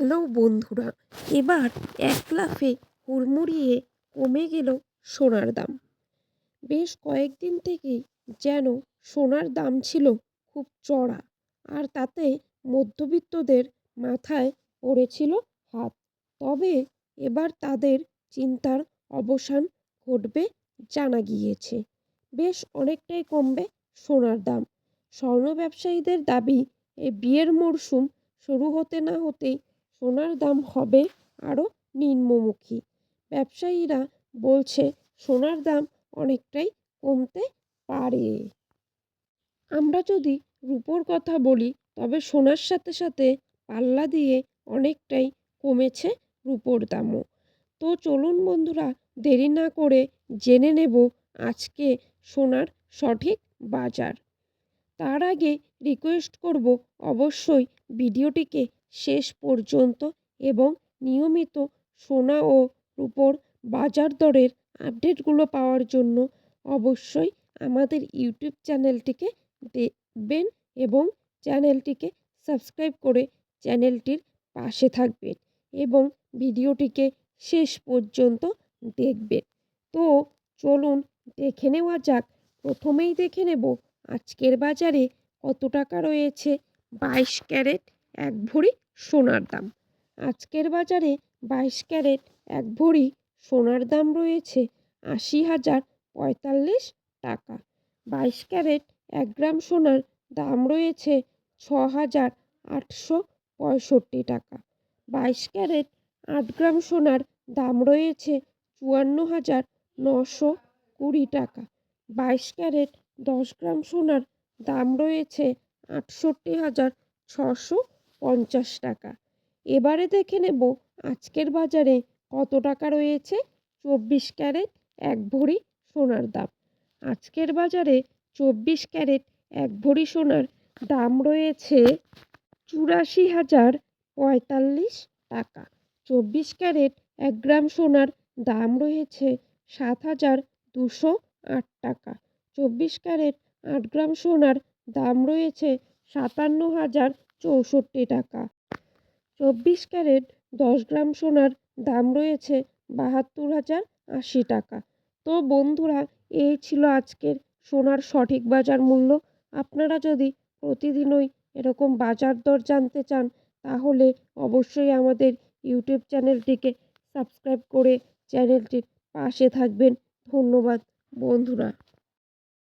Hello বন্ধুরা, এবার এক লাফে হুড়মুড়িয়ে কমে গেল সোনার দাম। বেশ কয়েকদিন থেকেই যেন সোনার দাম ছিল খুব চড়া, আর তাতে মধ্যবিত্তদের মাথায় পড়েছিল হাত। তবে এবার তাদের চিন্তার অবসান ঘটবে জানা গিয়েছে। বেশ অনেকটাই কমবে সোনার দাম। স্বর্ণ ব্যবসায়ীদের দাবি, এই বিয়ের মরশুম শুরু হতে না হতেই সোনার দাম হবে আরও নিম্নমুখী। ব্যবসায়ীরা বলছে সোনার দাম অনেকটাই কমতে পারে। আমরা যদি রূপোর কথা বলি, তবে সোনার সাথে সাথে পাল্লা দিয়ে অনেকটাই কমেছে রূপোর দামও। তো চলুন বন্ধুরা, দেরি না করে জেনে নেব আজকে সোনার সঠিক বাজার। তার আগে রিকোয়েস্ট করব, অবশ্যই ভিডিওটিকে শেষ পর্যন্ত এবং নিয়মিত সোনা ও রূপোর বাজার দরের আপডেটগুলো পাওয়ার জন্য অবশ্যই আমাদের ইউটিউব চ্যানেলটিকে দেখবেন এবং চ্যানেলটিকে সাবস্ক্রাইব করে চ্যানেলটির পাশে থাকবেন এবং ভিডিওটিকে শেষ পর্যন্ত দেখবেন। তো চলুন দেখে নেওয়া যাক। প্রথমেই দেখে নেব আজকের বাজারে কত টাকা রয়েছে 22 ক্যারেট এক ভরি সোনার দাম। আজকের বাজারে 22 ক্যারেট এক ভরি সোনার দাম রয়েছে 80,045 টাকা। 22 ক্যারেট 1 গ্রাম সোনার দাম রয়েছে 6,865 টাকা। 22 ক্যারেট 8 গ্রাম সোনার দাম রয়েছে 54,920 টাকা। 22 ক্যারেট 10 গ্রাম সোনার দাম রয়েছে 68,650 টাকা। এবারে দেখে নেব আজকের বাজারে কত টাকা রয়েছে 24 ক্যারেট এক ভরি সোনার দাম। আজকের বাজারে 24 ক্যারেট এক ভরি সোনার দাম রয়েছে 84,045 টাকা। 24 ক্যারেট 1 গ্রাম সোনার দাম রয়েছে 7,208 টাকা। 24 ক্যারেট 8 গ্রাম সোনার দাম রয়েছে 57,064 টাকা। 24 ক্যারেট 10 গ্রাম সোনার দাম রয়েছে 72,080 টাকা। তো বন্ধুরা, এই ছিল আজকের সোনার সঠিক বাজার মূল্য। আপনারা যদি প্রতিদিনই এরকম বাজার দর জানতে চান, তাহলে অবশ্যই আমাদের ইউটিউব চ্যানেলটিকে সাবস্ক্রাইব করে চ্যানেলটির পাশে থাকবেন। ধন্যবাদ বন্ধুরা।